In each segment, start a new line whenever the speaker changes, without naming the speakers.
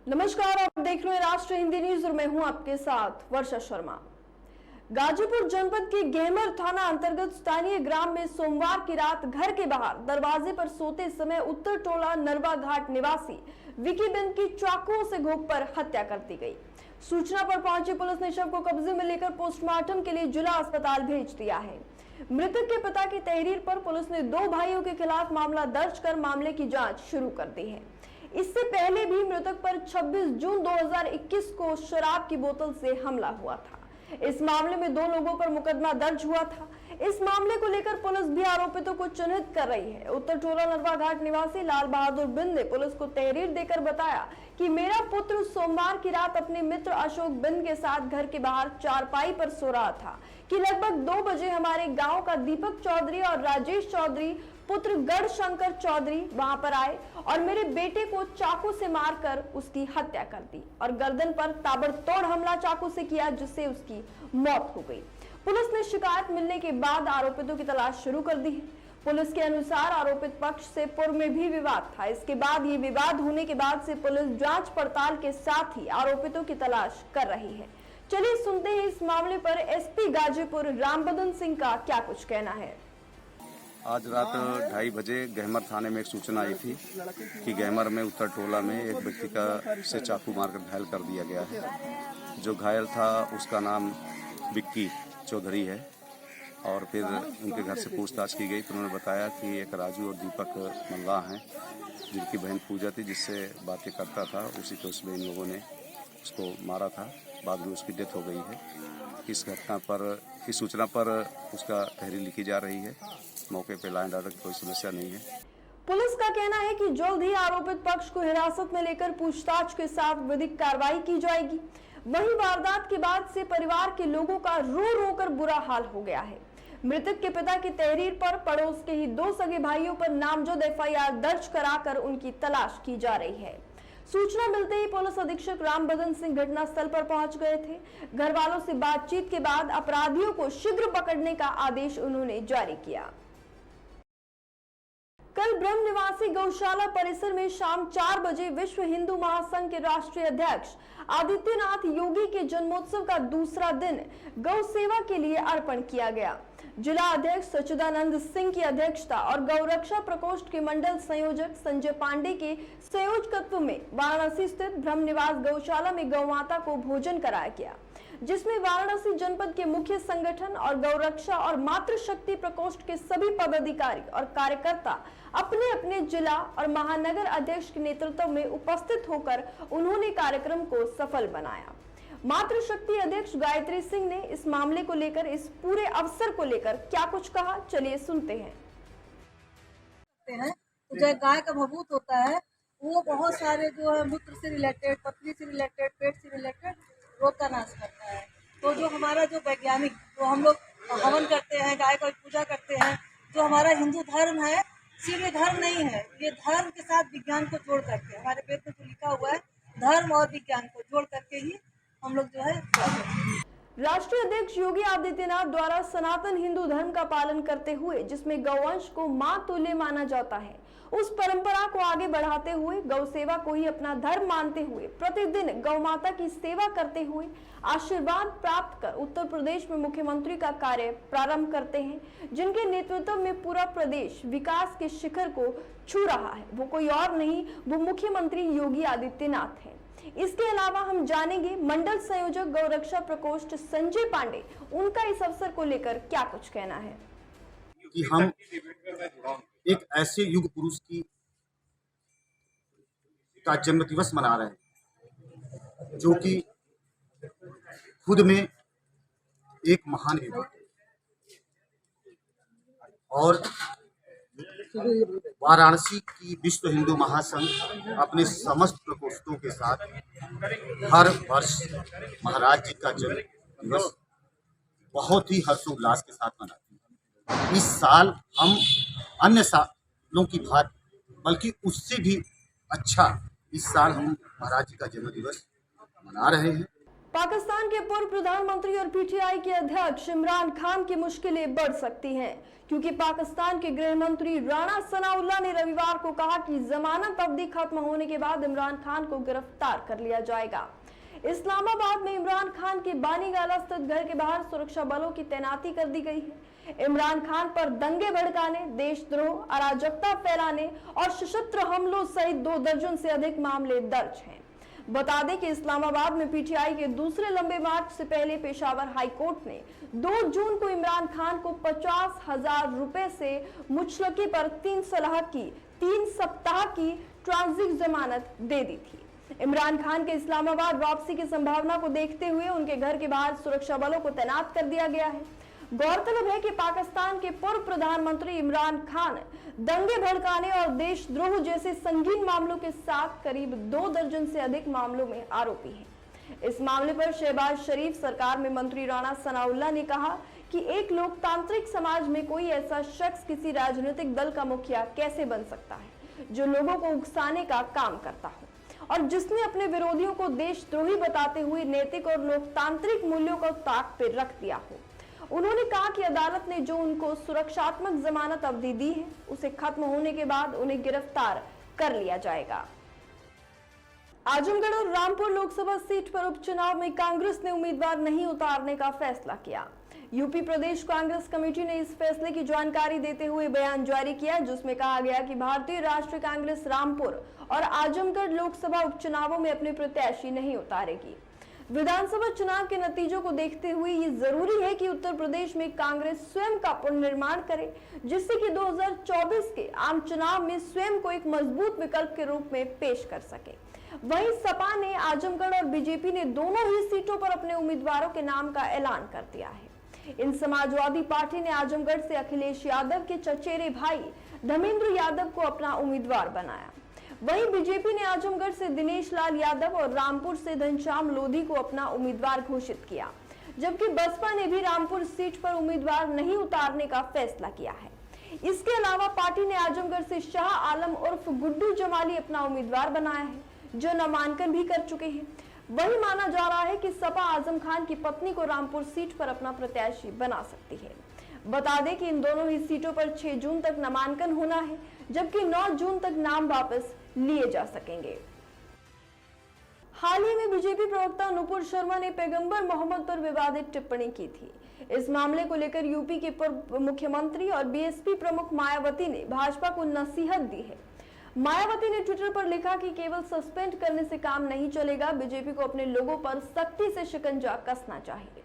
नमस्कार, आप देख रहे हैं राष्ट्रीय हिंदी न्यूज और मैं हूं आपके साथ वर्षा शर्मा। गाजीपुर जनपद के गेहमर थाना अंतर्गत स्थानीय ग्राम में सोमवार की रात घर के बाहर दरवाजे पर सोते समय उत्तर टोला नरवा घाट निवासी विकी बिंद की चाकुओं से घोंपकर हत्या कर दी गई। सूचना पर पहुंची पुलिस ने शव को कब्जे में लेकर पोस्टमार्टम के लिए जिला अस्पताल भेज दिया है। मृतक के पिता की तहरीर पर पुलिस ने 2 भाइयों के खिलाफ मामला दर्ज कर मामले की जांच शुरू कर दी है। इससे पहले भी मृतक पर 26 जून 2021 को शराब की बोतल से हमला हुआ था। इस मामले में 2 लोगों पर मुकदमा दर्ज हुआ था। इस मामले को लेकर पुलिस भी आरोपितों को चिन्हित कर रही है। उत्तर टोला नरवा घाट निवासी लाल बहादुर बिंद ने पुलिस को तहरीर देकर बताया कि मेरा पुत्र सोमवार की रात अपने मित्र अशोक बिंद के साथ घर के बाहर चारपाई पर सो रहा था कि लगभग 2 बजे हमारे गांव का दीपक चौधरी और राजेश चौधरी पुत्र गढ़ शंकर चौधरी वहां पर आए और मेरे बेटे को चाकू से मारकर उसकी हत्या कर दी और गर्दन पर ताबड़तोड़ हमला चाकू से किया, जिससे उसकी मौत हो गई। पुलिस ने शिकायत मिलने के बाद आरोपितों की तलाश शुरू कर दी है। पुलिस के अनुसार आरोपित पक्ष से पूर्व में भी विवाद था। इसके बाद ये विवाद होने के बाद से पुलिस जांच पड़ताल के साथ ही आरोपितों की तलाश कर रही है। चलिए सुनते हैं इस मामले पर एसपी गाजीपुर रामबदन सिंह का क्या कुछ कहना है।
आज रात 2:30 बजे गेहमर थाने में एक सूचना आई थी कि गेहमर में उत्तर टोला में एक व्यक्ति का से चाकू मारकर घायल कर दिया गया है। जो घायल था उसका नाम विक्की चौधरी है और फिर उनके घर से पूछताछ की गई तो उन्होंने बताया कि एक राजू और दीपक मल्लाह हैं जिनकी बहन पूजा थी, जिससे बातें करता था। उसी के उसमें इन लोगों ने उसको मारा था। बाद में उसकी डेथ हो गई है। इस घटना पर इस सूचना पर उसका तहरीर लिखी जा रही है। मौके पे लॉ एंड ऑर्डर की कोई समस्या नहीं है।
पुलिस का कहना है कि जल्द ही आरोपित पक्ष को हिरासत में लेकर पूछताछ के साथ विधिक कार्रवाई की जाएगी। वहीं वारदात के बाद से परिवार के लोगों का रो रो कर बुरा हाल हो गया है। मृतक के पिता की तहरीर पर पड़ोस के ही 2 सगे भाइयों पर नामजद एफआईआर दर्ज कराकर उनकी तलाश की जा रही है। सूचना मिलते ही पुलिस अधीक्षक रामबदन सिंह घटनास्थल पर पहुंच गए थे। घर वालों से बातचीत के बाद अपराधियों को शीघ्र पकड़ने का आदेश उन्होंने जारी किया। कल ब्रह्म निवासी गौशाला परिसर में शाम 4 बजे विश्व हिंदू महासंघ के राष्ट्रीय अध्यक्ष आदित्यनाथ योगी के जन्मोत्सव का दूसरा दिन गौ सेवा के लिए अर्पण किया गया। जिला अध्यक्ष सच्चिदानंद सिंह की अध्यक्षता और गौरक्षा प्रकोष्ठ के मंडल संयोजक संजय पांडे के संयोजकत्व में वाराणसी स्थित ब्रह्म निवास गौशाला में गौ माता को भोजन कराया गया, जिसमें वाराणसी जनपद के मुख्य संगठन और गौरक्षा और मातृशक्ति प्रकोष्ठ के सभी पदाधिकारी और कार्यकर्ता अपने अपने जिला और महानगर अध्यक्ष के नेतृत्व में उपस्थित होकर उन्होंने कार्यक्रम को सफल बनाया। मातृशक्ति अध्यक्ष गायत्री सिंह ने इस मामले को लेकर, इस पूरे अवसर को लेकर क्या कुछ कहा, चलिए सुनते हैं।
तो जो गाय का भभूत होता है वो बहुत सारे जो है मूत्र से रिलेटेड, पथरी से रिलेटेड, पेट से रिलेटेड रोग का नाश करता है। तो जो हमारा जो वैज्ञानिक जो हम लोग हवन करते हैं, गाय का पूजा करते हैं, जो हमारा हिंदू धर्म है सिर्फ ये धर्म नहीं है, ये धर्म के साथ विज्ञान को जोड़ करके, हमारे वेद में जो लिखा हुआ है धर्म और विज्ञान को जोड़ करके ही हम लोग जो है।
राष्ट्रीय अध्यक्ष योगी आदित्यनाथ द्वारा सनातन हिंदू धर्म का पालन करते हुए, जिसमें गौवंश को मां तुल्य माना जाता है, उस परंपरा को आगे बढ़ाते हुए गौ सेवा को ही अपना धर्म मानते हुए प्रतिदिन गौ माता की सेवा करते हुए आशीर्वाद प्राप्त कर उत्तर प्रदेश में मुख्यमंत्री का कार्य प्रारंभ करते हैं, जिनके नेतृत्व में पूरा प्रदेश विकास के शिखर को छू रहा है। वो कोई और नहीं, वो मुख्यमंत्री योगी आदित्यनाथ है। इसके अलावा हम जानेंगे मंडल संयोजक गौरक्षा प्रकोष्ठ संजय पांडे, उनका इस अवसर को लेकर क्या कुछ कहना है।
कि हम एक ऐसे युग पुरुष की का जन्म दिवस मना रहे हैं जो कि खुद में एक महान युवक और वाराणसी की विश्व हिंदू महासंघ अपने समस्त प्रकोष्ठों के साथ हर वर्ष महाराज जी का जन्म दिवस बहुत ही हर्षोल्लास के साथ मनाते हैं। इस साल हम अन्य सालों की भांति बल्कि उससे भी अच्छा इस साल हम महाराज जी का जन्म दिवस मना रहे हैं।
पाकिस्तान के पूर्व प्रधानमंत्री और पीटीआई के अध्यक्ष इमरान खान की मुश्किलें बढ़ सकती हैं, क्योंकि पाकिस्तान के गृह मंत्री राणा सनाउल्लाह ने रविवार को कहा कि जमानत अवधि खत्म होने के बाद इमरान खान को गिरफ्तार कर लिया जाएगा। इस्लामाबाद में इमरान खान के बानीगाला स्थित घर के बाहर सुरक्षा बलों की तैनाती कर दी गई है। इमरान खान पर दंगे भड़काने, देशद्रोह, अराजकता फैलाने और सशस्त्र हमलों सहित 2 दर्जन से अधिक मामले दर्ज हैं। बता दें कि इस्लामाबाद में पीटीआई के दूसरे लंबे मार्च से पहले पेशावर हाई कोर्ट ने 2 जून को इमरान खान को 50,000 रुपए से मुचलकी पर 3 सप्ताह की ट्रांजिट जमानत दे दी थी। इमरान खान के इस्लामाबाद वापसी की संभावना को देखते हुए उनके घर के बाहर सुरक्षा बलों को तैनात कर दिया गया है। गौरतलब है कि पाकिस्तान के पूर्व प्रधानमंत्री इमरान खान दंगे भड़काने और देशद्रोह जैसे संगीन मामलों के साथ करीब 2 दर्जन से अधिक मामलों में आरोपी हैं। इस मामले पर शहबाज शरीफ सरकार में मंत्री राणा सनाउल्लाह ने कहा कि एक लोकतांत्रिक समाज में कोई ऐसा शख्स किसी राजनीतिक दल का मुखिया कैसे बन सकता है जो लोगों को उकसाने का काम करता हो और जिसने अपने विरोधियों को देशद्रोही बताते हुए नैतिक और लोकतांत्रिक मूल्यों को ताक पर रख दिया हो। उन्होंने कहा कि अदालत ने जो उनको सुरक्षात्मक जमानत अवधि दी है, उसे खत्म होने के बाद उन्हें गिरफ्तार कर लिया जाएगा। आजमगढ़ और रामपुर लोकसभा सीट पर उपचुनाव में कांग्रेस ने उम्मीदवार नहीं उतारने का फैसला किया। यूपी प्रदेश कांग्रेस कमेटी ने इस फैसले की जानकारी देते हुए बयान जारी किया, जिसमें कहा गया कि भारतीय राष्ट्रीय कांग्रेस रामपुर और आजमगढ़ लोकसभा उपचुनावों में अपने प्रत्याशी नहीं उतारेगी। विधानसभा चुनाव के नतीजों को देखते हुए ये जरूरी है कि उत्तर प्रदेश में कांग्रेस स्वयं का पुनर्निर्माण करे, जिससे कि 2024 के आम चुनाव में स्वयं को एक मजबूत विकल्प के रूप में पेश कर सके। वहीं सपा ने आजमगढ़ और बीजेपी ने दोनों ही सीटों पर अपने उम्मीदवारों के नाम का ऐलान कर दिया है। इन समाजवादी पार्टी ने आजमगढ़ से अखिलेश यादव के चचेरे भाई धर्मेंद्र यादव को अपना उम्मीदवार बनाया। वहीं बीजेपी ने आजमगढ़ से दिनेश लाल यादव और रामपुर से घनश्याम लोधी को अपना उम्मीदवार घोषित किया, जबकि बसपा ने भी रामपुर सीट पर उम्मीदवार नहीं उतारने का फैसला किया है। इसके अलावा पार्टी ने आजमगढ़ से शाह आलम उर्फ गुड्डू जमाली अपना उम्मीदवार बनाया है, जो नामांकन भी कर चुके हैं। वही माना जा रहा है कि सपा आजम खान की पत्नी को रामपुर सीट पर अपना प्रत्याशी बना सकती है। बता दें कि इन दोनों ही सीटों पर 6 जून तक नामांकन होना है, जबकि 9 जून तक नाम वापस लिए जा सकेंगे। हाल ही में बीजेपी प्रवक्ता नुपुर शर्मा ने पैगंबर मोहम्मद पर विवादित टिप्पणी की थी। इस मामले को लेकर यूपी के पूर्व मुख्यमंत्री और बीएसपी प्रमुख मायावती ने भाजपा को नसीहत दी है। मायावती ने ट्विटर पर लिखा कि केवल सस्पेंड करने से काम नहीं चलेगा, बीजेपी को अपने लोगों पर सख्ती से शिकंजा कसना चाहिए।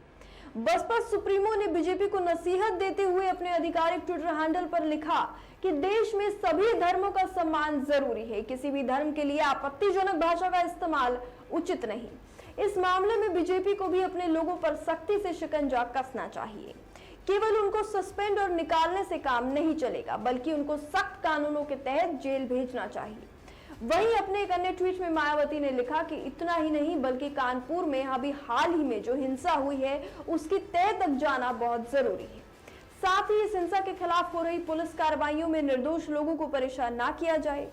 बसपा सुप्रीमो ने बीजेपी को नसीहत देते हुए अपने आधिकारिक ट्विटर हैंडल पर लिखा कि देश में सभी धर्मों का सम्मान जरूरी है, किसी भी धर्म के लिए आपत्तिजनक भाषा का इस्तेमाल उचित नहीं। इस मामले में बीजेपी को भी अपने लोगों पर सख्ती से शिकंजा कसना चाहिए। केवल उनको सस्पेंड और निकालने से काम नहीं चलेगा, बल्कि उनको सख्त कानूनों के तहत जेल भेजना चाहिए। वहीं अपने एक अन्य ट्वीट में मायावती ने लिखा कि इतना ही नहीं, बल्कि कानपुर में अभी हाल ही में जो हिंसा हुई है उसकी तह तक जाना बहुत जरूरी है। साथ ही इस हिंसा के खिलाफ हो रही पुलिस कार्रवाइयों में निर्दोष लोगों को परेशान ना किया जाए।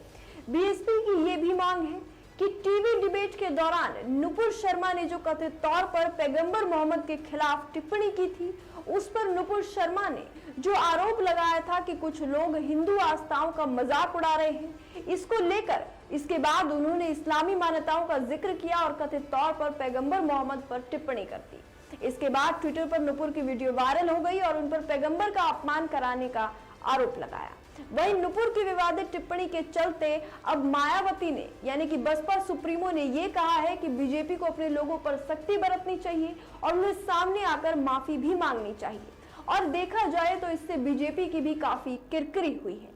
बीएसपी की ये भी मांग है कि टीवी डिबेट के दौरान नुपुर शर्मा ने जो कथित तौर पर पैगंबर मोहम्मद के खिलाफ टिप्पणी की थी, उस पर नुपुर शर्मा ने जो आरोप लगाया था कि कुछ लोग हिंदू आस्थाओं का मजाक उड़ा रहे हैं, इसको लेकर इसके बाद उन्होंने इस्लामी मान्यताओं का जिक्र किया और कथित तौर पर पैगंबर मोहम्मद पर टिप्पणी कर दी। इसके बाद ट्विटर पर नुपुर की वीडियो वायरल हो गई और उन पर पैगंबर का अपमान कराने का आरोप लगाया। वहीं नुपुर की विवादित टिप्पणी के चलते अब मायावती ने यानी कि बसपा सुप्रीमो ने यह कहा है कि बीजेपी को अपने लोगों पर सख्ती बरतनी चाहिए और उन्हें सामने आकर माफी भी मांगनी चाहिए। और देखा जाए तो इससे बीजेपी की भी काफी किरकिरी हुई है।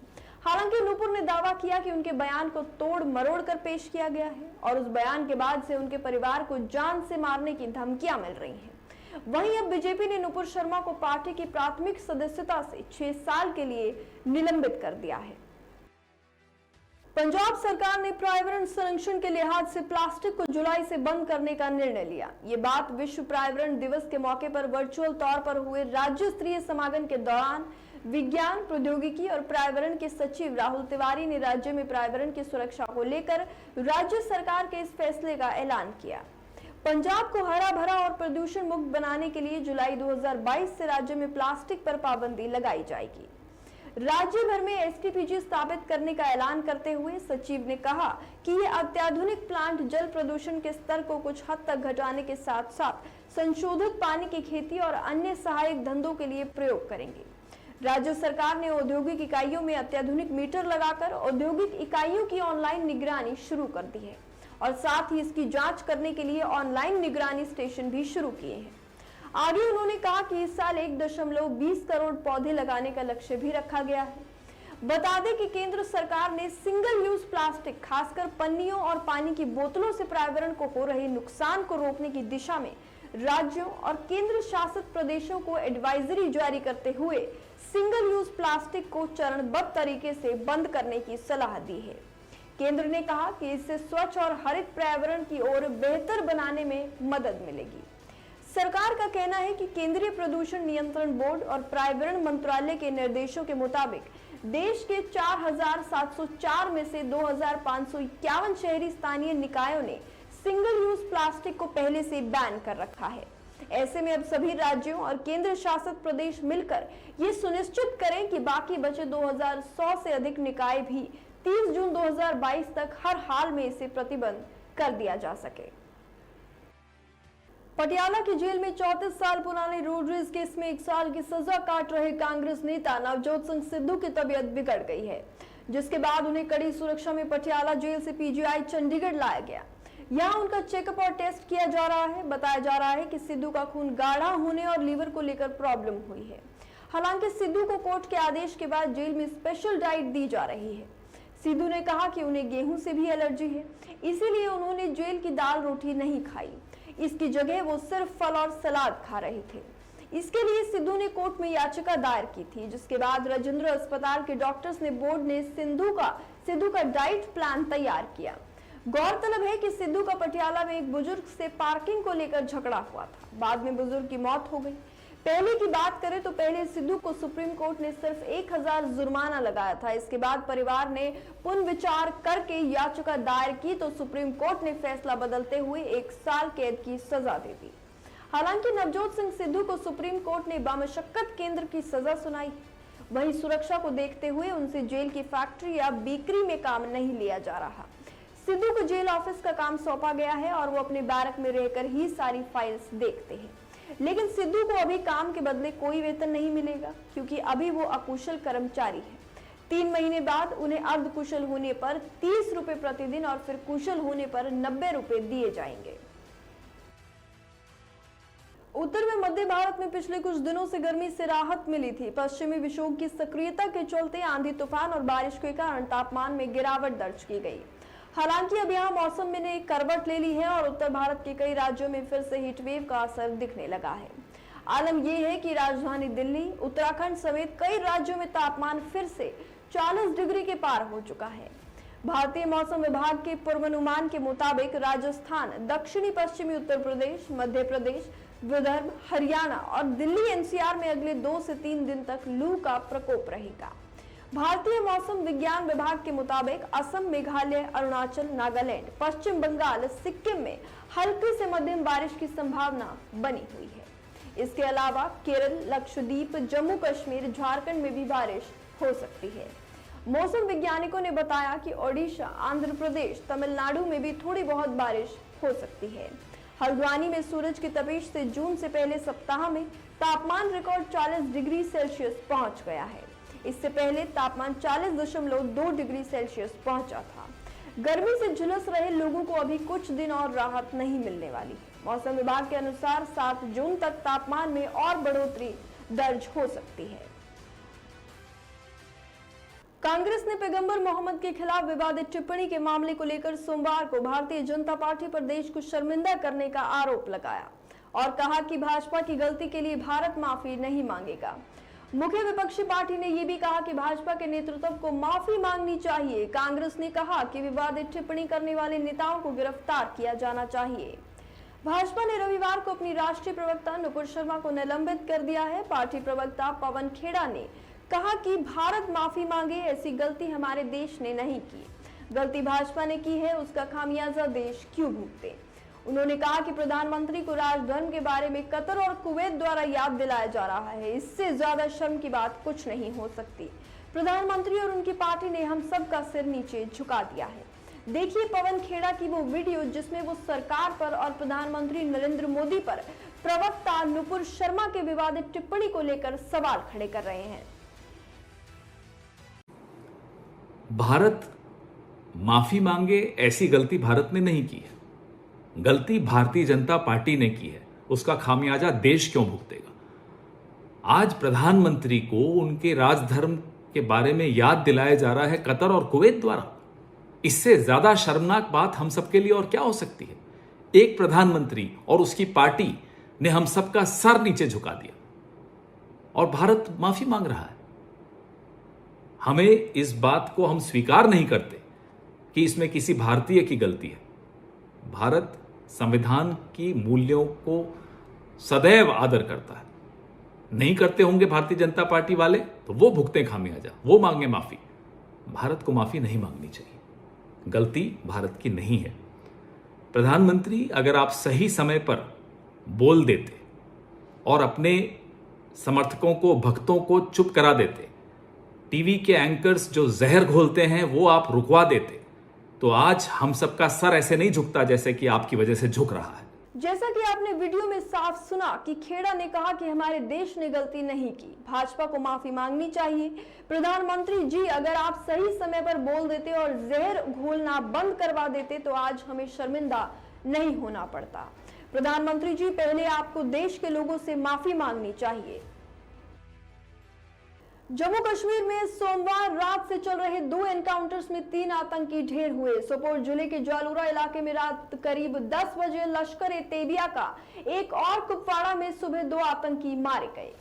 हालांकि नुपुर ने दावा किया कि उनके बयान को तोड़ मरोड़ कर पेश किया गया है और उस बयान के बाद से उनके परिवार को जान से मारने की धमकियां मिल रही हैं। वहीं अब बीजेपी ने नुपुर शर्मा को पार्टी की प्राथमिक सदस्यता से 6 साल के लिए निलंबित कर दिया है। पंजाब सरकार ने पर्यावरण संरक्षण के लिहाज से प्लास्टिक को जुलाई से बंद करने का निर्णय लिया। ये बात विश्व पर्यावरण दिवस के मौके पर वर्चुअल तौर पर हुए राज्य स्तरीय समागम के दौरान विज्ञान, प्रौद्योगिकी और पर्यावरण के सचिव राहुल तिवारी ने राज्य में पर्यावरण की सुरक्षा को लेकर राज्य सरकार के इस फैसले का ऐलान किया। पंजाब को हरा भरा और प्रदूषण मुक्त बनाने के लिए जुलाई 2022 से राज्य में प्लास्टिक पर पाबंदी लगाई जाएगी। राज्य भर में एसटीपीजी स्थापित करने का ऐलान करते हुए सचिव ने कहा कि ये अत्याधुनिक प्लांट जल प्रदूषण के स्तर को कुछ हद तक घटाने के साथ साथ संशोधित पानी की खेती और अन्य सहायक धंधों के लिए प्रयोग करेंगे। राज्य सरकार ने औद्योगिक इकाइयों में अत्याधुनिक मीटर लगाकर औद्योगिक इकाइयों की ऑनलाइन निगरानी शुरू कर दी है और साथ ही इसकी जांच करने के लिए ऑनलाइन निगरानी स्टेशन भी शुरू किए हैं। आगे उन्होंने कहा कि इस साल 1.20 करोड़ पौधे लगाने का लक्ष्य भी रखा गया है। बता दें कि केंद्र सरकार ने सिंगल यूज प्लास्टिक, खासकर पन्नियों और पानी की बोतलों से पर्यावरण को हो रहे नुकसान को रोकने की दिशा में राज्यों और केंद्र शासित प्रदेशों को एडवाइजरी जारी करते हुए सिंगल यूज प्लास्टिक को चरणबद्ध तरीके से बंद करने की सलाह दी है। केंद्र ने कहा कि इससे स्वच्छ और हरित पर्यावरण की ओर बेहतर बनाने में मदद मिलेगी। सरकार का कहना है कि केंद्रीय प्रदूषण नियंत्रण बोर्ड और पर्यावरण मंत्रालय के निर्देशों के मुताबिक देश के 4,704 में से 2,551 शहरी स्थानीय निकायों ने सिंगल यूज प्लास्टिक को पहले से बैन कर रखा है। ऐसे में अब सभी राज्यों और केंद्र शासित प्रदेश मिलकर ये सुनिश्चित करें कि बाकी बचे 2100 से अधिक निकाय भी 30 जून 2022 तक हर हाल में इसे प्रतिबंध कर दिया जा सके। पटियाला की जेल में 34 साल पुराने रोड रेज केस में 1 साल की सजा काट रहे कांग्रेस नेता नवजोत सिंह सिद्धू की तबीयत बिगड़ गई है, जिसके बाद उन्हें कड़ी सुरक्षा में पटियाला जेल से पीजीआई चंडीगढ़ लाया गया। यहाँ उनका चेकअप और टेस्ट किया जा रहा है। बताया जा रहा है कि सिद्धू का खून गाढ़ा होने और लीवर को लेकर प्रॉब्लम हुई है। हालांकि सिद्धू को कोर्ट के आदेश के बाद जेल में स्पेशल डाइट दी जा रही है। सिद्धू ने कहा कि उन्हें गेहूं से भी एलर्जी है, इसीलिए उन्होंने जेल की दाल रोटी नहीं खाई। इसकी जगह वो सिर्फ फल और सलाद खा रहे थे। इसके लिए सिद्धू ने कोर्ट में याचिका दायर की थी, जिसके बाद राजेंद्र अस्पताल के डॉक्टर्स ने बोर्ड ने सिद्धू का डाइट प्लान तैयार किया। गौरतलब है कि सिद्धू का पटियाला में एक बुजुर्ग से पार्किंग को लेकर झगड़ा हुआ था। बाद में बुजुर्ग की मौत हो गई। पहले की बात करें तो पहले सिद्धू को सुप्रीम कोर्ट ने सिर्फ 1000 जुर्माना लगाया था। इसके बाद परिवार ने पुनर्विचार करके याचिका दायर की तो सुप्रीम कोर्ट ने फैसला बदलते हुए 1 साल कैद की सजा दे दी। हालांकि नवजोत सिंह सिद्धू को सुप्रीम कोर्ट ने बामशक्कत केंद्र की सजा सुनाई। वहीं सुरक्षा को देखते हुए उनसे जेल की फैक्ट्री या बेकरी में काम नहीं लिया जा रहा। सिद्धू को जेल ऑफिस का काम सौंपा गया है और वो अपने बैरक में रहकर ही सारी फाइल्स देखते हैं। लेकिन सिद्धू को अभी काम के बदले कोई वेतन नहीं मिलेगा, क्योंकि अभी वो अकुशल कर्मचारी है। 3 महीने बाद उन्हें अर्धकुशल होने पर 30 रुपए प्रतिदिन और फिर कुशल होने पर 90 रुपए दिए जाएंगे। उत्तर में मध्य भारत में पिछले कुछ दिनों से गर्मी से राहत मिली थी। पश्चिमी विक्षोभ की सक्रियता के चलते आंधी तूफान और बारिश के कारण तापमान में गिरावट दर्ज की गई। हालांकि अब यहाँ मौसम में ने करवट ले ली है और उत्तर भारत के कई राज्यों में फिर से हीटवेव का असर दिखने लगा है। आलम यह है कि राजधानी दिल्ली, उत्तराखंड समेत कई राज्यों में तापमान फिर से 40 डिग्री के पार हो चुका है। भारतीय मौसम विभाग के पूर्वानुमान के मुताबिक राजस्थान, दक्षिणी पश्चिमी उत्तर प्रदेश, मध्य प्रदेश, विदर्भ, हरियाणा और दिल्ली एनसीआर में अगले 2 से 3 दिन तक लू का प्रकोप रहेगा। भारतीय मौसम विज्ञान विभाग के मुताबिक असम, मेघालय, अरुणाचल, नागालैंड, पश्चिम बंगाल, सिक्किम में हल्की से मध्यम बारिश की संभावना बनी हुई है। इसके अलावा केरल, लक्षद्वीप, जम्मू कश्मीर, झारखंड में भी बारिश हो सकती है। मौसम वैज्ञानिकों ने बताया कि ओडिशा, आंध्र प्रदेश, तमिलनाडु में भी थोड़ी बहुत बारिश हो सकती है। हल्द्वानी में सूरज की तपिश से जून से पहले सप्ताह में तापमान रिकॉर्ड 40 डिग्री सेल्सियस पहुंच गया है। इससे पहले तापमान 40.2 डिग्री सेल्सियस पहुंचा था। गर्मी से झुलस रहे लोगों को अभी कुछ दिन और राहत नहीं मिलने वाली है। मौसम विभाग के अनुसार 7 जून तक तापमान में और बढ़ोतरी दर्ज हो सकती है। कांग्रेस ने पैगंबर मोहम्मद के खिलाफ विवादित टिप्पणी के मामले को लेकर सोमवार को भारतीय जनता पार्टी पर देश को शर्मिंदा करने का आरोप लगाया और कहा कि भाजपा की गलती के लिए भारत माफी नहीं मांगेगा। मुख्य विपक्षी पार्टी ने यह भी कहा कि भाजपा के नेतृत्व को माफी मांगनी चाहिए। कांग्रेस ने कहा कि विवादित टिप्पणी करने वाले नेताओं को गिरफ्तार किया जाना चाहिए। भाजपा ने रविवार को अपनी राष्ट्रीय प्रवक्ता नुपुर शर्मा को निलंबित कर दिया है। पार्टी प्रवक्ता पवन खेड़ा ने कहा कि भारत माफी मांगे, ऐसी गलती हमारे देश ने नहीं की। गलती भाजपा ने की है, उसका खामियाजा देश क्यों भुगते। उन्होंने कहा कि प्रधानमंत्री को राजधर्म के बारे में कतर और कुवैत द्वारा याद दिलाया जा रहा है। इससे ज्यादा शर्म की बात कुछ नहीं हो सकती। प्रधानमंत्री और उनकी पार्टी ने हम सब का सिर नीचे झुका दिया है। देखिए पवन खेड़ा की वो वीडियो जिसमें वो सरकार पर और प्रधानमंत्री नरेंद्र मोदी पर प्रवक्ता नुपुर शर्मा के विवादित टिप्पणी को लेकर सवाल खड़े कर रहे हैं।
भारत माफी मांगे, ऐसी गलती भारत ने नहीं की है। गलती भारतीय जनता पार्टी ने की है, उसका खामियाजा देश क्यों भुगतेगा। आज प्रधानमंत्री को उनके राजधर्म के बारे में याद दिलाया जा रहा है कतर और कुवैत द्वारा। इससे ज्यादा शर्मनाक बात हम सबके लिए और क्या हो सकती है। एक प्रधानमंत्री और उसकी पार्टी ने हम सबका सर नीचे झुका दिया और भारत माफी मांग रहा है। हमें इस बात को हम स्वीकार नहीं करते कि इसमें किसी भारतीय की गलती है। भारत संविधान की मूल्यों को सदैव आदर करता है। नहीं करते होंगे भारतीय जनता पार्टी वाले तो वो भुगते खामियाजा, वो मांगे माफी। भारत को माफी नहीं मांगनी चाहिए, गलती भारत की नहीं है। प्रधानमंत्री अगर आप सही समय पर बोल देते और अपने समर्थकों को, भक्तों को चुप करा देते, टीवी के एंकर्स जो जहर घोलते हैं वो आप रुकवा देते, तो आज हम सबका सर ऐसे नहीं झुकता जैसे कि आपकी वजह से झुक रहा है।
जैसा कि आपने वीडियो में साफ सुना कि खेड़ा ने कहा कि हमारे देश ने गलती नहीं की, भाजपा को माफी मांगनी चाहिए। प्रधानमंत्री जी अगर आप सही समय पर बोल देते और जहर घोलना बंद करवा देते तो आज हमें शर्मिंदा नहीं होना पड़ता। प्रधानमंत्री जी पहले आपको देश के लोगों से माफी मांगनी चाहिए। जम्मू कश्मीर में सोमवार रात से चल रहे 2 एनकाउंटर्स में 3 आतंकी ढेर हुए। सोपोर जिले के जालूरा इलाके में रात करीब 10 बजे लश्कर-ए-तैयबा का एक और कुपवाड़ा में सुबह 2 आतंकी मारे गए।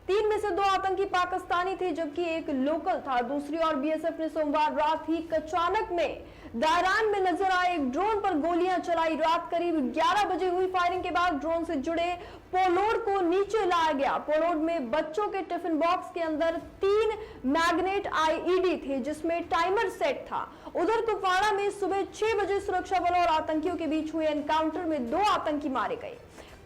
3 में से 2 आतंकी पाकिस्तानी थे जबकि एक लोकल था। दूसरी ओर बीएसएफ ने सोमवार रात ही कचानक में दायरान में नजर आए एक ड्रोन पर गोलियां चलाई। रात करीब 11 बजे हुई फायरिंग के बाद ड्रोन से जुड़े पोलोड को नीचे लाया गया। पोलोड में बच्चों के टिफिन बॉक्स के अंदर 3 मैग्नेट आईईडी थे जिसमें टाइमर सेट था। उधर कुपवाड़ा में सुबह 6 बजे सुरक्षा बलों और आतंकियों के बीच हुए एनकाउंटर में 2 आतंकी मारे गए।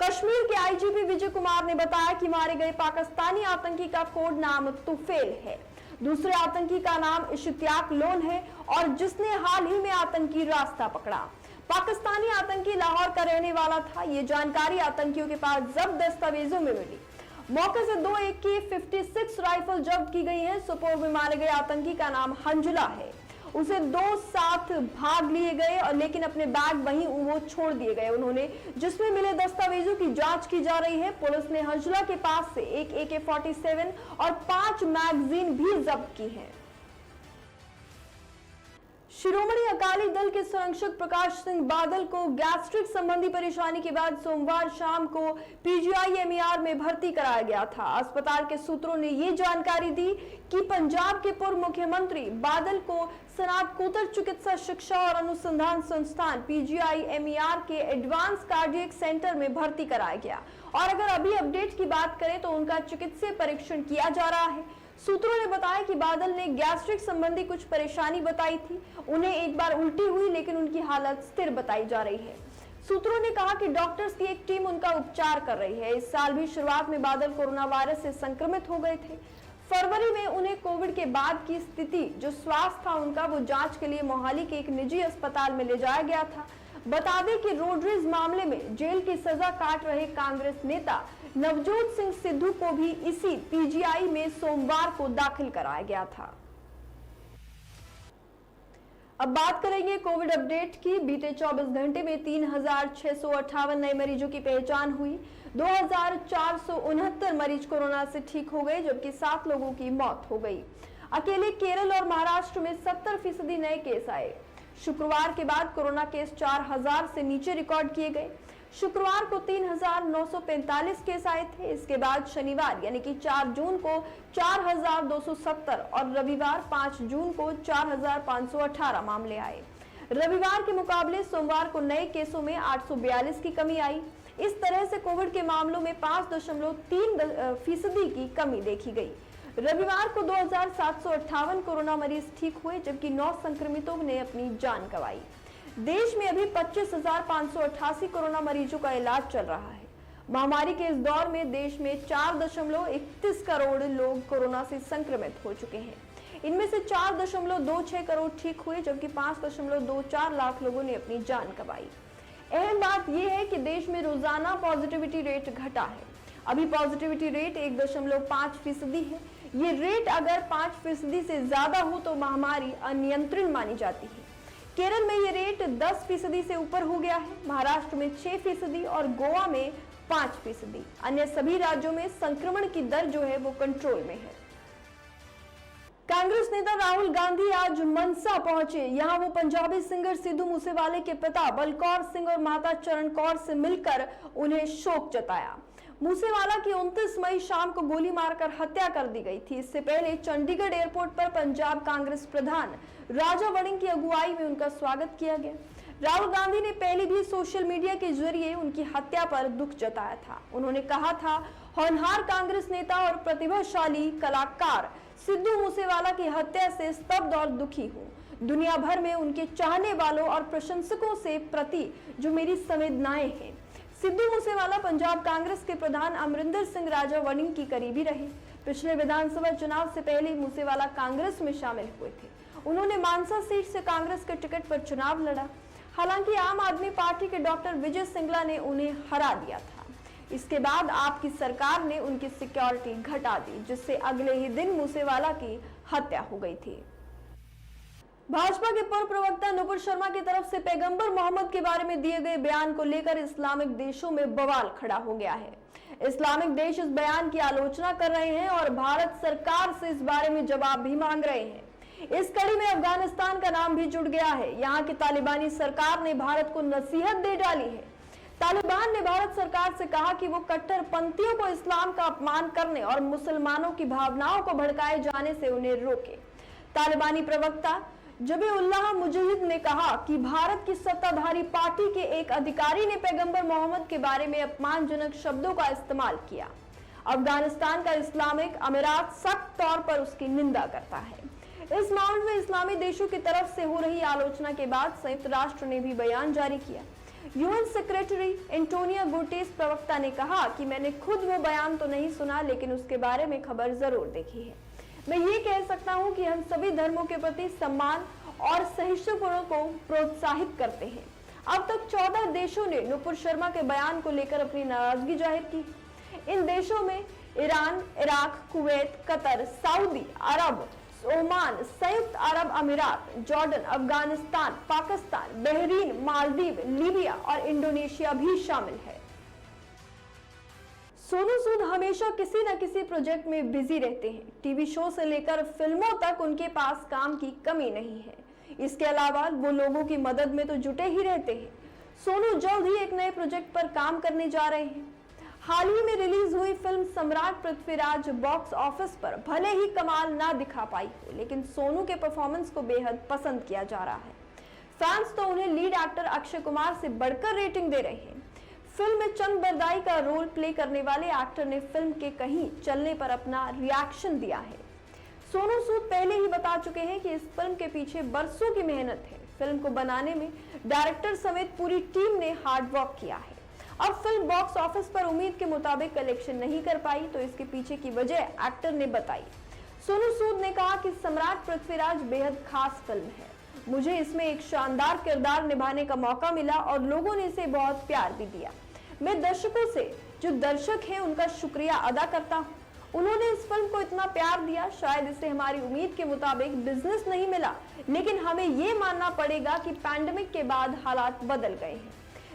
कश्मीर के आईजीपी विजय कुमार ने बताया कि मारे गए पाकिस्तानी आतंकी का कोड नाम तुफेल है। दूसरे आतंकी का नाम इश्तियाक लोन है और जिसने हाल ही में आतंकी रास्ता पकड़ा। पाकिस्तानी आतंकी लाहौर का रहने वाला था। ये जानकारी आतंकियों के पास जब्त दस्तावेजों में मिली। मौके से 2 AK-56 राइफल जब्त की गई है। सुपोर में मारे गए आतंकी का नाम हंजुला है। उसे 2 साथ भाग लिए गए और लेकिन अपने बैग वहीं वो छोड़ दिए गए उन्होंने, जिसमें मिले दस्तावेजों की जांच की जा रही है। पुलिस ने हंजुला के पास से एक AK-47 और 5 मैगजीन भी जब्त की है। शिरोमणि अकाली दल के संरक्षक प्रकाश सिंह बादल को गैस्ट्रिक संबंधी परेशानी के बाद सोमवार शाम को PGI-MER में भर्ती कराया गया था। अस्पताल के सूत्रों ने ये जानकारी दी कि पंजाब के पूर्व मुख्यमंत्री बादल को स्नातकोत्तर चिकित्सा शिक्षा और अनुसंधान संस्थान PGI-MER के एडवांस कार्डियक सेंटर में भर्ती कराया गया और अगर अभी अपडेट की बात करें तो उनका चिकित्सीय परीक्षण किया जा रहा है। सूत्रों ने बताया कि बादल ने गैस्ट्रिक संबंधी कुछ परेशानी बताई थी। उन्हें एक बार उल्टी हुई लेकिन उनकी हालत स्थिर बताई जा रही है। सूत्रों ने कहा कि डॉक्टर्स की एक टीम उनका उपचार कर रही है। इस साल भी शुरुआत में बादल कोरोना वायरस से संक्रमित हो गए थे। फरवरी में उन्हें कोविड के बाद की स्थिति जो स्वास्थ्य था उनका वो जांच के लिए मोहाली के एक निजी अस्पताल में ले जाया गया था। बता दें कि रोडरेज मामले में जेल की सजा काट रहे कांग्रेस नेता नवजोत सिंह सिद्धू को भी इसी PGI में सोमवार को दाखिल कराया गया था। अब बात करेंगे कोविड अपडेट की। बीते 24 घंटे में 3,658 नए मरीजों की पहचान हुई। 2,469 मरीज कोरोना से ठीक हो गए जबकि 7 लोगों की मौत हो गई। अकेले केरल और महाराष्ट्र में 70% नए केस आए। शुक्रवार के बाद कोरोना केस 4,000 से नीचे रिकॉर्ड किए गए। शुक्रवार को 3,945 केस आए थे। इसके बाद शनिवार यानी कि 4 जून को 4,270 और रविवार 5 जून को 4,518 मामले आए। रविवार के मुकाबले सोमवार को नए केसों में 842 की कमी आई। इस तरह से कोविड के मामलों में 5.3% की कमी देखी गई। रविवार को 2,758 कोरोना मरीज ठीक हुए जबकि 9 संक्रमितों ने अपनी जान गंवाई। देश में अभी 25,588 कोरोना मरीजों का इलाज चल रहा है। महामारी के इस दौर में देश में 4.31 करोड़ लोग कोरोना से संक्रमित हो चुके हैं। इनमें से 4.26 करोड़ ठीक हुए, जबकि 5.24 लाख लोगों ने अपनी जान गंवाई। अहम बात यह है कि देश में रोजाना पॉजिटिविटी रेट घटा है। अभी पॉजिटिविटी रेट 1.5% है। ये रेट अगर 5% से ज्यादा हो तो महामारी अनियंत्रित मानी जाती है। केरल में ये रेट 10% से ऊपर हो गया है, महाराष्ट्र में 6% और गोवा में 5%। अन्य सभी राज्यों में संक्रमण की दर जो है वो कंट्रोल में है। कांग्रेस नेता राहुल गांधी आज मनसा पहुंचे। यहां वो पंजाबी सिंगर सिद्धू मूसेवाले के पिता बलकौर सिंह और माता चरण कौर से मिलकर उन्हें शोक जताया। मूसेवाला की 29 मई शाम को गोली मारकर हत्या कर दी गई थी। इससे पहले चंडीगढ़ एयरपोर्ट पर पंजाब कांग्रेस प्रधान राजा वड़िंग की अगुवाई में उनका स्वागत किया गया। राहुल गांधी ने पहले भी सोशल मीडिया के जरिए उनकी हत्या पर दुख जताया था। उन्होंने कहा था, होनहार कांग्रेस नेता और प्रतिभाशाली कलाकार सिद्धू मूसेवाला की हत्या से स्तब्ध और दुखी हूँ। दुनिया भर में उनके चाहने वालों और प्रशंसकों से प्रति जो मेरी संवेदनाएं हैं। सिद्धू मूसेवाला पंजाब कांग्रेस के प्रधान अमरिंदर सिंह राजा वड़िंग की करीबी रहे। पिछले विधानसभा चुनाव से पहले मूसेवाला कांग्रेस में शामिल हुए थे। उन्होंने मानसा सीट से कांग्रेस के टिकट पर चुनाव लड़ा। हालांकि आम आदमी पार्टी के डॉक्टर विजय सिंगला ने उन्हें हरा दिया था। इसके बाद आपकी सरकार ने उनकी सिक्योरिटी घटा दी, जिससे अगले ही दिन मूसेवाला की हत्या हो गई थी। भाजपा के पूर्व प्रवक्ता नुपुर शर्मा की तरफ से पैगंबर मोहम्मद के बारे में दिए गए बयान को लेकर इस्लामिक देशों में बवाल खड़ा हो गया है। इस्लामिक देश इस बयान की आलोचना कर रहे हैं और भारत सरकार से इस बारे में जवाब भी मांग रहे हैं। इस कड़ी में अफगानिस्तान का नाम भी जुड़ गया है। यहाँ की तालिबानी सरकार ने भारत को नसीहत दे डाली है। तालिबान ने भारत सरकार से कहा कि वो कट्टरपंथियों को इस्लाम का अपमान करने और मुसलमानों की भावनाओं को भड़काए जाने से उन्हें रोके। तालिबानी प्रवक्ता जबीउल्लाह मुजाहिद ने कहा कि भारत की सत्ताधारी पार्टी के एक अधिकारी ने पैगंबर मोहम्मद के बारे में अपमानजनक शब्दों का इस्तेमाल किया। अफगानिस्तान का इस्लामिक अमीरात सख्त तौर पर उसकी निंदा करता है। इस मामले में इस्लामी देशों की तरफ से हो रही आलोचना के बाद संयुक्त राष्ट्र ने भी बयान जारी किया। यूएन सेक्रेटरी एंटोनियो गुटेरेस प्रवक्ता ने कहा कि मैंने खुद वो बयान तो नहीं सुना, लेकिन उसके बारे में खबर जरूर देखी है। मैं ये कह सकता हूं कि हम सभी धर्मों के प्रति सम्मान और सहिष्णुता को प्रोत्साहित करते हैं। अब तक 14 देशों ने नुपुर शर्मा के बयान को लेकर अपनी नाराजगी जाहिर की। इन देशों में Iran, Iraq, Kuwait, Qatar, Saudi Arab, Oman, संयुक्त Arab Emirates, Jordan, Afghanistan, Pakistan, Bahrain, Maldives, Libya और इंडोनेशिया भी शामिल है। सोनू सूद हमेशा किसी न किसी प्रोजेक्ट में बिजी रहते हैं। टीवी शो से लेकर फिल्मों तक उनके पास काम की कमी नहीं है। इसके अलावा वो लोगों की मदद में तो जुटे ही रहते हैं। सोनू जल्द ही एक नए प्रोजेक्ट पर काम करने जा रहे हैं। हाल ही में रिलीज हुई फिल्म सम्राट पृथ्वीराज बॉक्स ऑफिस पर भले ही कमाल ना दिखा पाई हो, लेकिन सोनू के परफॉर्मेंस को बेहद पसंद किया जा रहा है। फैंस तो उन्हें लीड एक्टर अक्षय कुमार से बढ़कर रेटिंग दे रहे हैं। फिल्म में चंद बरदाई का रोल प्ले करने वाले एक्टर ने फिल्म के कहीं चलने पर अपना रिएक्शन दिया है। सोनू सूद पहले ही बता चुके हैं कि इस फिल्म के पीछे बरसों की मेहनत है। फिल्म को बनाने में डायरेक्टर समेत पूरी टीम ने हार्ड वर्क किया है। अब फिल्म बॉक्स ऑफिस पर उम्मीद के मुताबिक कलेक्शन नहीं कर पाई, तो इसके पीछे की वजह एक्टर ने बताई। सोनू सूद ने कहा कि सम्राट पृथ्वीराज बेहद खास फिल्म है। मुझे इसमें एक शानदार किरदार निभाने का मौका मिला और लोगों ने इसे बहुत प्यार भी दिया। मैं दर्शकों से, जो दर्शक हैं, उनका शुक्रिया अदा करता हूँ। उन्होंने इस फिल्म को इतना प्यार दिया। शायद इसे हमारी उम्मीद के मुताबिक बिजनेस नहीं मिला, लेकिन हमें ये मानना पड़ेगा कि पैंडेमिक के बाद हालात बदल गए हैं।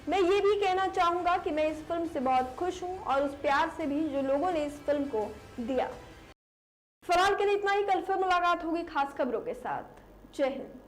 मैं ये भी कहना चाहूंगा कि मैं इस फिल्म से बहुत खुश हूं और उस प्यार से भी जो लोगों ने इस फिल्म को दिया। फिलहाल के लिए इतना ही। कल फिर मुलाकात होगी खास खबरों के साथ। जय हिंद।